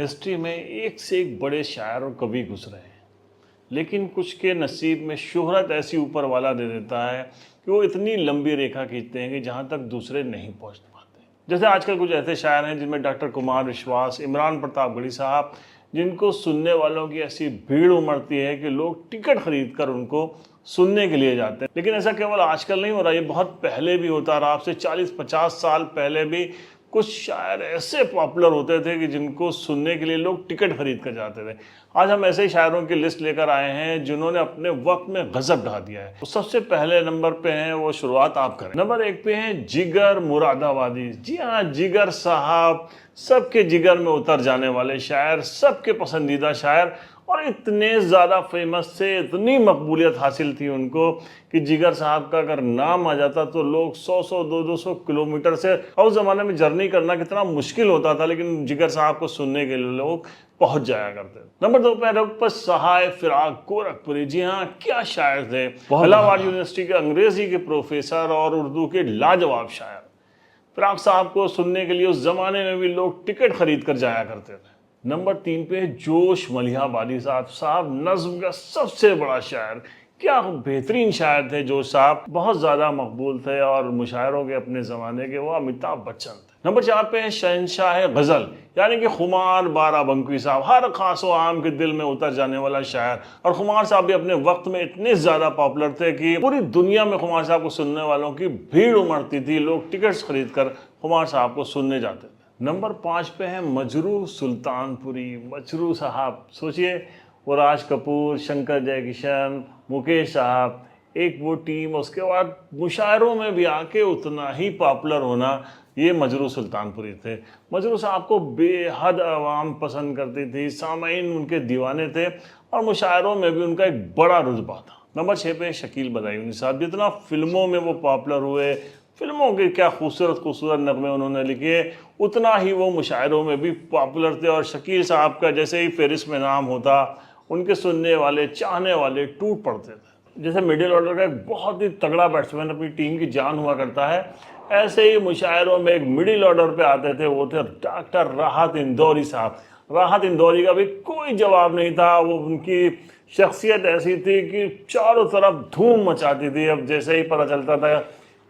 History میں ایک سے ایک بڑے شاعر اور کبھی گزرے ہیں، لیکن کچھ کے نصیب میں شہرت ایسی اوپر والا دے دیتا ہے کہ وہ اتنی لمبی ریکھا کھینچتے ہیں کہ جہاں تک دوسرے نہیں پہنچ پاتے۔ جیسے آج کل کچھ ایسے شاعر ہیں جن میں ڈاکٹر کمار وشواس، عمران پرتاپ گڑھی صاحب، جن کو سننے والوں کی ایسی بھیڑ امڑتی ہے کہ لوگ ٹکٹ خرید کر ان کو سننے کے لیے جاتے ہیں۔ لیکن ایسا کیول آج کل نہیں ہو رہا، یہ بہت پہلے بھی ہوتا رہا۔ آپ سے 40-50 سال پہلے بھی کچھ شاعر ایسے پاپولر ہوتے تھے کہ جن کو سننے کے لیے لوگ ٹکٹ خرید کر جاتے تھے۔ آج ہم ایسے شاعروں کی لسٹ لے کر آئے ہیں جنہوں نے اپنے وقت میں غضب ڈھا دیا ہے۔ سب سے پہلے نمبر پہ ہیں، وہ شروعات آپ کریں۔ نمبر 1 پہ ہیں جگر مراد آبادی۔ جی ہاں، جگر صاحب سب کے جگر میں اتر جانے والے شاعر، سب کے پسندیدہ شاعر، اور اتنے زیادہ فیمس تھے، اتنی مقبولیت حاصل تھی ان کو کہ جگر صاحب کا اگر نام آ جاتا تو لوگ 100-200 کلومیٹر سے، اور اس زمانے میں جرنی کرنا کتنا مشکل ہوتا تھا، لیکن جگر صاحب کو سننے کے لیے لوگ پہنچ جایا کرتے۔ نمبر 2 پہ ڈاکٹر سہائے فراق گورکھپوری۔ جی ہاں، کیا شاعر تھے! الہ آباد یونیورسٹی کے انگریزی کے پروفیسر اور اردو کے لاجواب شاعر۔ فراق صاحب کو سننے کے لیے اس زمانے میں بھی لوگ ٹکٹ خرید کر جایا کرتے تھے۔ نمبر 3 پہ جوش ملیح آبادی صاحب نظم کا سب سے بڑا شاعر۔ کیا بہترین شاعر تھے جوش صاحب، بہت زیادہ مقبول تھے اور مشاعروں کے اپنے زمانے کے وہ امیتابھ بچن تھے۔ نمبر 4 پہ شہنشاہ غزل، یعنی کہ خمار بارہ بنکی صاحب، ہر خاص و عام کے دل میں اتر جانے والا شاعر۔ اور خمار صاحب بھی اپنے وقت میں اتنے زیادہ پاپولر تھے کہ پوری دنیا میں خمار صاحب کو سننے والوں کی بھیڑ امڑتی تھی، لوگ ٹکٹس خرید کر خمار صاحب کو سننے جاتے تھے۔ نمبر 5 پہ ہیں مجروح سلطان پوری۔ مجروح صاحب سوچئے، وہ راج کپور، شنکر جے کشن، مکیش صاحب، ایک وہ ٹیم، اس کے بعد مشاعروں میں بھی آ کے اتنا ہی پاپولر ہونا، یہ مجروح سلطان پوری تھے۔ مجروح صاحب کو بے حد عوام پسند کرتی تھی، سامعین ان کے دیوانے تھے، اور مشاعروں میں بھی ان کا ایک بڑا رتبہ تھا۔ نمبر 6 پہ شکیل بدایونی صاحب۔ جتنا فلموں میں وہ پاپولر ہوئے، فلموں کے کیا خوبصورت نغمے انہوں نے لکھے، اتنا ہی وہ مشاعروں میں بھی پاپولر تھے۔ اور شکیل صاحب کا جیسے ہی فہرست میں نام ہوتا، ان کے سننے والے، چاہنے والے ٹوٹ پڑتے تھے۔ جیسے مڈل آرڈر کا ایک بہت ہی تگڑا بیٹسمین اپنی ٹیم کی جان ہوا کرتا ہے، ایسے ہی مشاعروں میں ایک مڈل آرڈر پہ آتے تھے، وہ تھے ڈاکٹر راحت اندوری صاحب۔ راحت اندوری کا بھی کوئی جواب نہیں تھا، وہ ان کی شخصیت ایسی تھی کہ چاروں طرف دھوم مچاتی تھی۔ اب جیسے ہی پتہ چلتا تھا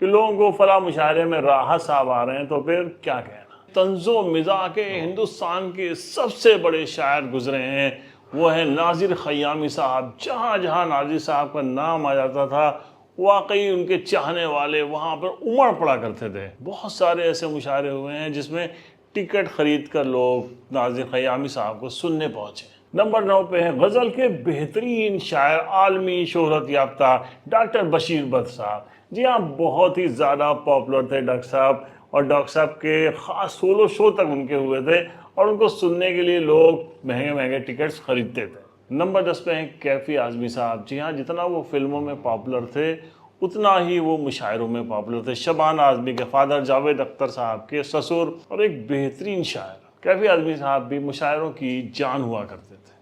کہ لوگوں کو فلاں مشاعرے میں راحت صاحب آ رہے ہیں تو پھر کیا کہنا۔ طنز و مزاح کے ہندوستان کے سب سے بڑے شاعر گزرے ہیں، وہ ہیں ناظر خیامی صاحب۔ جہاں جہاں ناظر صاحب کا نام آ جاتا تھا، واقعی ان کے چاہنے والے وہاں پر امڑ پڑا کرتے تھے۔ بہت سارے ایسے مشاعرے ہوئے ہیں جس میں ٹکٹ خرید کر لوگ ناظر خیامی صاحب کو سننے پہنچے۔ نمبر 9 پہ ہیں غزل کے بہترین شاعر، عالمی شہرت یافتہ ڈاکٹر بشیر بٹ صاحب۔ جی ہاں، بہت ہی زیادہ پاپولر تھے ڈاکٹر صاحب، اور ڈاکٹر صاحب کے خاص سولو شو تک ان کے ہوئے تھے، اور ان کو سننے کے لیے لوگ مہنگے مہنگے ٹکٹس خریدتے تھے۔ نمبر 10 پہ ہیں کیفی اعظمی صاحب۔ جی ہاں، جتنا وہ فلموں میں پاپولر تھے اتنا ہی وہ مشاعروں میں پاپولر تھے۔ شبانہ اعظمی کے فادر، جاوید اختر صاحب کے سسر، اور ایک بہترین شاعر۔ کیفی اعظمی صاحب بھی مشاعروں کی جان ہوا کرتے تھے۔